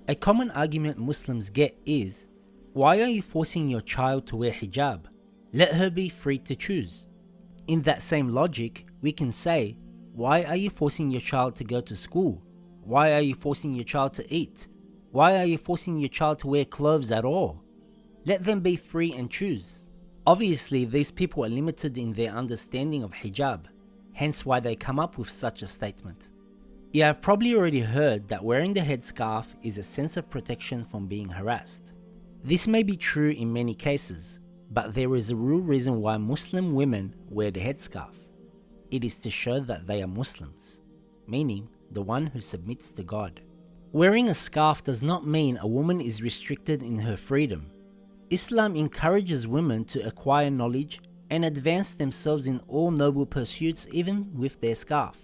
A common argument Muslims get is, why are you forcing your child to wear hijab? Let her be free to choose. In that same logic, we can say, why are you forcing your child to go to school? Why are you forcing your child to eat? Why are you forcing your child to wear clothes at all? Let them be free and choose. Obviously, these people are limited in their understanding of hijab, hence why they come up with such a statement. You have probably already heard that wearing the headscarf is a sense of protection from being harassed. This may be true in many cases, but there is a real reason why Muslim women wear the headscarf. It is to show that they are Muslims, meaning the one who submits to God. Wearing a scarf does not mean a woman is restricted in her freedom. Islam encourages women to acquire knowledge and advance themselves in all noble pursuits, even with their scarf.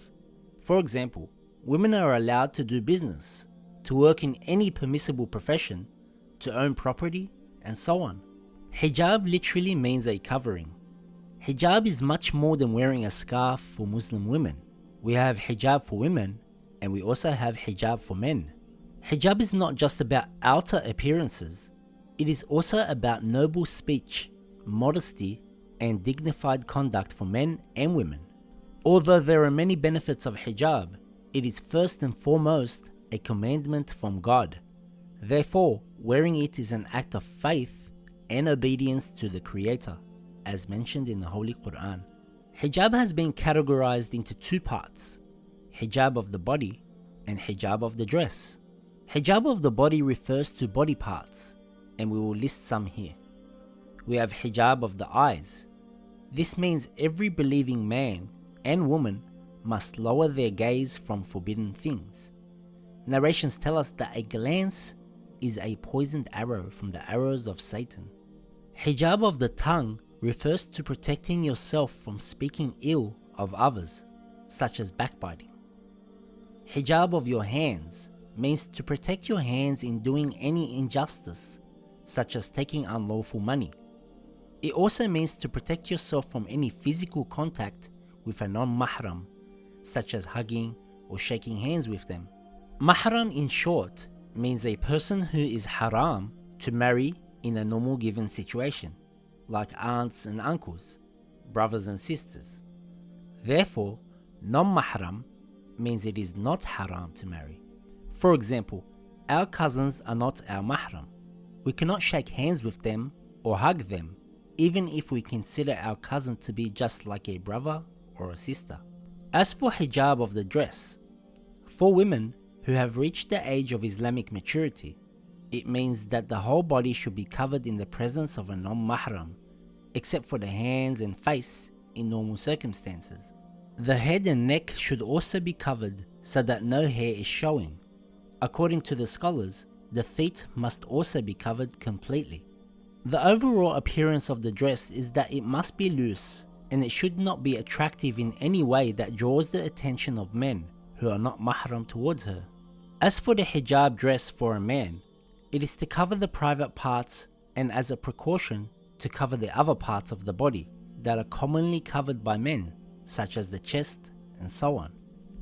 For example, women are allowed to do business, to work in any permissible profession, to own property, and so on. Hijab literally means a covering. Hijab is much more than wearing a scarf for Muslim women. We have hijab for women, and we also have hijab for men. Hijab is not just about outer appearances, it is also about noble speech, modesty, and dignified conduct for men and women. Although there are many benefits of hijab, it is first and foremost a commandment from God. Therefore, wearing it is an act of faith and obedience to the Creator, as mentioned in the Holy Quran. Hijab has been categorized into two parts, hijab of the body and hijab of the dress. Hijab of the body refers to body parts, and we will list some here. We have hijab of the eyes. This means every believing man and woman must lower their gaze from forbidden things. Narrations tell us that a glance is a poisoned arrow from the arrows of Satan. Hijab of the tongue refers to protecting yourself from speaking ill of others, such as backbiting. Hijab of your hands means to protect your hands in doing any injustice, such as taking unlawful money. It also means to protect yourself from any physical contact with a non-mahram, such as hugging or shaking hands with them. Mahram in short means a person who is haram to marry in a normal given situation, like aunts and uncles, brothers and sisters. Therefore, non-mahram means it is not haram to marry. For example, our cousins are not our mahram. We cannot shake hands with them or hug them, even if we consider our cousin to be just like a brother or a sister. As for hijab of the dress, for women who have reached the age of Islamic maturity, it means that the whole body should be covered in the presence of a non-mahram, except for the hands and face in normal circumstances. The head and neck should also be covered so that no hair is showing. According to the scholars, the feet must also be covered completely. The overall appearance of the dress is that it must be loose, and it should not be attractive in any way that draws the attention of men who are not mahram towards her. As for the hijab dress for a man, it is to cover the private parts and as a precaution to cover the other parts of the body that are commonly covered by men, such as the chest and so on.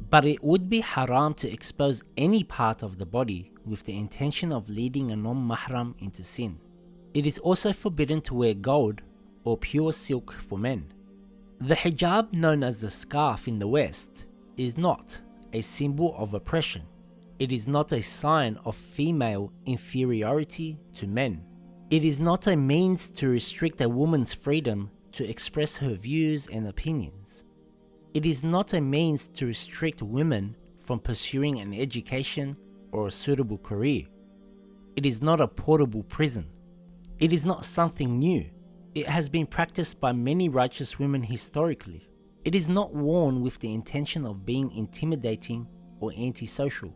But it would be haram to expose any part of the body with the intention of leading a non-mahram into sin. It is also forbidden to wear gold or pure silk for men. The hijab known as the scarf in the West is not a symbol of oppression. It is not a sign of female inferiority to men. It is not a means to restrict a woman's freedom to express her views and opinions. It is not a means to restrict women from pursuing an education or a suitable career. It is not a portable prison. It is not something new. It has been practiced by many righteous women historically. It is not worn with the intention of being intimidating or antisocial.